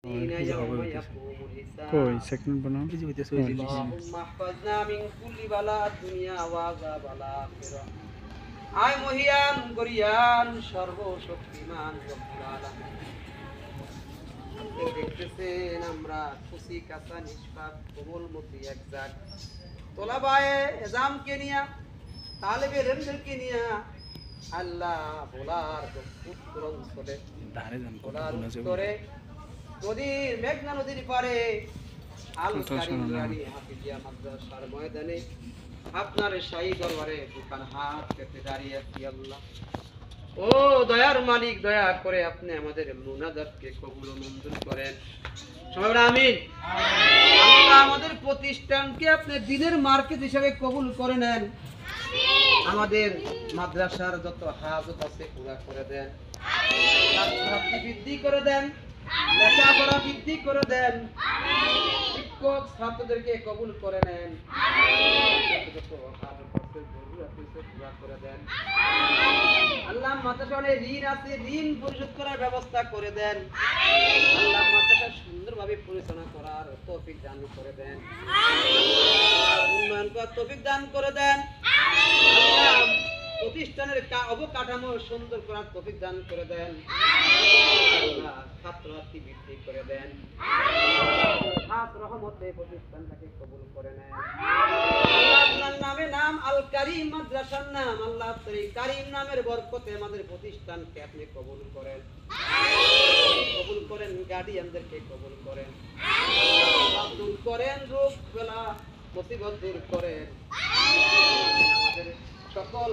يوم يقوم الحساب اللهم احفظنا من كل بلاء الدنيا وعذاب الآخرة আয় মহিয়ান গরিয়ান সর্বশক্তিমান রব্বুল আলামিন দেখতেছেন আমরা খুশি কাঁচা নিষ্পাপ কোমলমতি একজাক তোলাবায়ে এজামকে নিয়া তালেবে ইলমকে নিয়া আল্লাহ বলার উত্তর অঞ্চলে বলার উত্তরে নদীর মেঘনা নদীর পারে আল কারিম রানী হাফিজিয়া মাদ্রাসার ময়দানে আপনার শাহী দরবারে দোকান হাত পেতে দাঁড়িয়ে আছি আল্লাহ। ও দয়ার মালিক, দয়া করে আপনি আমাদের মুনাজাতকে কবুল ও মঞ্জুর করেন। সবাই আমিন। আল্লাহ আমাদের প্রতিষ্ঠানকে আপনি দিনের মার্কেট হিসেবে কবুল করে নেন। আমাদের মাদ্রাসার যত হাজত আছে পুরা করে দেন, ছাত্রছাত্রী বৃদ্ধি করে দেন, লেখাপড়া বৃদ্ধি করে দেন, শিক্ষক ছাত্রদেরকে কবুল করে নেন, আল্লাহ মাদ্রাসায় ঋণ আছে ঋণ পরিশোধ করার ব্যবস্থা করে দেন। আল্লাহ মাদ্রাসা সুন্দরভাবে পরিচালনা করার তৌফিক দান করে দেন, উন্নয়ন করার তৌফিক দান করে দেন। আল্লাহ প্রতিষ্ঠানের অবকাঠামো সুন্দর করার তৌফিক দান করে দেন। আল্লাহ ছাত্রছাত্রী বৃদ্ধি করে দেন। রহমতে প্রতিষ্ঠানটাকে কবুল করে নেন। আল্লাহ আপনার নামে নাম আল কারিম মাদ্রাসার নাম, আল্লাহ আপনার এই কারিম নামের বরকতে আমাদের প্রতিষ্ঠানকে আপনি কবুল করেন, কবুল করেন, গার্ডিয়ানদেরকে কবুল করেন, দূর করেন রোগ বেলা মুসিবত দূর করেন, আমাদের সকল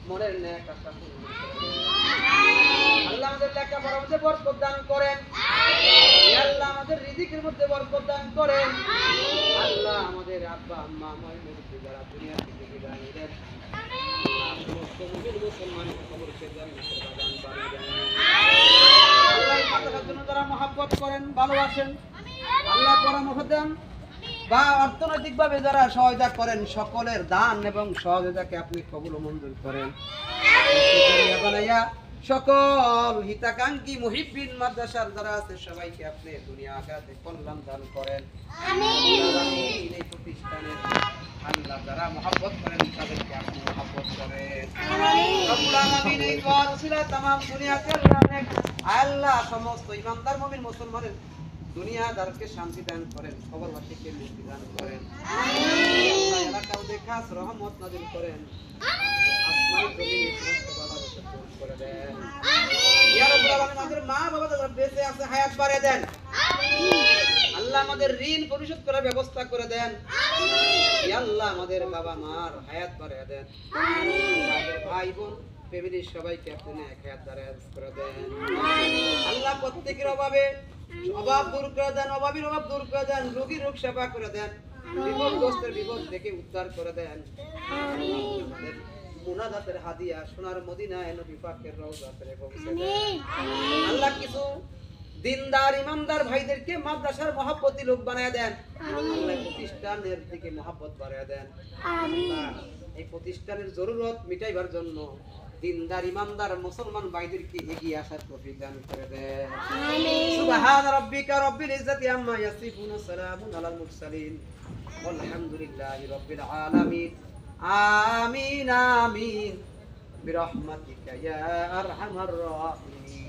মনের ন্যাক আশা পূর্ণ করেন। আল্লাহ আমাদের লেখাপড়ার মধ্যে বরকত দান করেন। আল্লাহ আমাদের রিজিকের মধ্যে বরকত দান করেন। আল্লাহ আমাদের আব্বা আম্মা আমার মুরব্বি যারা দুনিয়া থেকে বিদায় নিলেন, সমস্ত মুমিন মুসলমানের কবরকে জান্নাতের বাগান বানিয়ে দেন। আল্লাহ মাদ্রাসার জন্য যারা মহব্বত করেন, ভালোবাসেন, আল্লাহ পরামর্শ দেন বা অর্থনৈতিকভাবে যারা সহায়তা করেন, সকলের দান এবং সহযোগিতাকে আপনি কবুল ও মঞ্জুর করেন। সকল হিতাকাঙ্ক্ষী মুহিব্বিন মাদ্রাসার যারা আছে সবাইকে আপনি দুনিয়া আখিরাতে কল্যাণ দান করেন। আমিন। এই প্রতিষ্ঠানে আল্লাহ যারা মহব্বত করেন তাদেরকে আপনি মহব্বত করেন। রব্বুল আলামিন এই দোয়ার উসিলায় तमाम দুনিয়াতে আল্লাহ সমস্ত ইমানদার মুমিন মুসলমানের দুনিয়াদারকে শান্তি দান করেন, খবরবাসীকে মুক্তি দান করেন। আল্লাহ এলাকার খাস রহমত নাযিল করেন। আসমান জমিন সমস্ত বাধাকে দূর করে দেন। ইয়া রাব্বুল আলামিন আমাদের মা বাবা যারা বেঁচে আছে হায়াত বাড়িয়ে দেন। আল্লাহ আমাদের ঋণ পরিশোধ করার ব্যবস্থা করে দেন। ইয়া আল্লাহ আমাদের বাবা মার হায়াত বাড়িয়ে দেন। আমাদের ভাই বোন ফ্যামিলির সবাইকে আপনি নেক হায়াত দারাজ করে দেন। আল্লাহ প্রত্যেকের অভাব দূর করে দেন, অভাবীর অভাব দূর করে দেন, রোগীর রোগ সেবা করে দেন, বিপদগ্রস্তের বিপদ থেকে উদ্ধার করে দেন। আমাদের মুনাজাতের হাদিয়া সোনার মদিনায় নবী পাকের রওজাতে পৌঁছে দেন। আল্লাহ কিছু দিনদার ইমানদার ভাইদেরকে মাদ্রাসার মহব্বতী লোক বানায় দেন। আল্লাহ প্রতিষ্ঠানের দিকে মহব্বত বাড়ায় দেন। আল্লাহ এই প্রতিষ্ঠানের জরুরত মিটাইবার জন্য দিনদার ইমানদার মুসলমান ভাইদেরকে এগিয়ে আসার তৌফিক দান করে দেন। সুবহান রাব্বিকা রাব্বিল ইজ্জাতি আম্মা ইয়াসিফুন সালামুন আলাল মুরসালিন ওয়ালহামদুলিল্লাহি রাব্বিল আলামিন। আমিন আমিন বিরহমাতিকা ইয়া আরহামার রাহিমিন।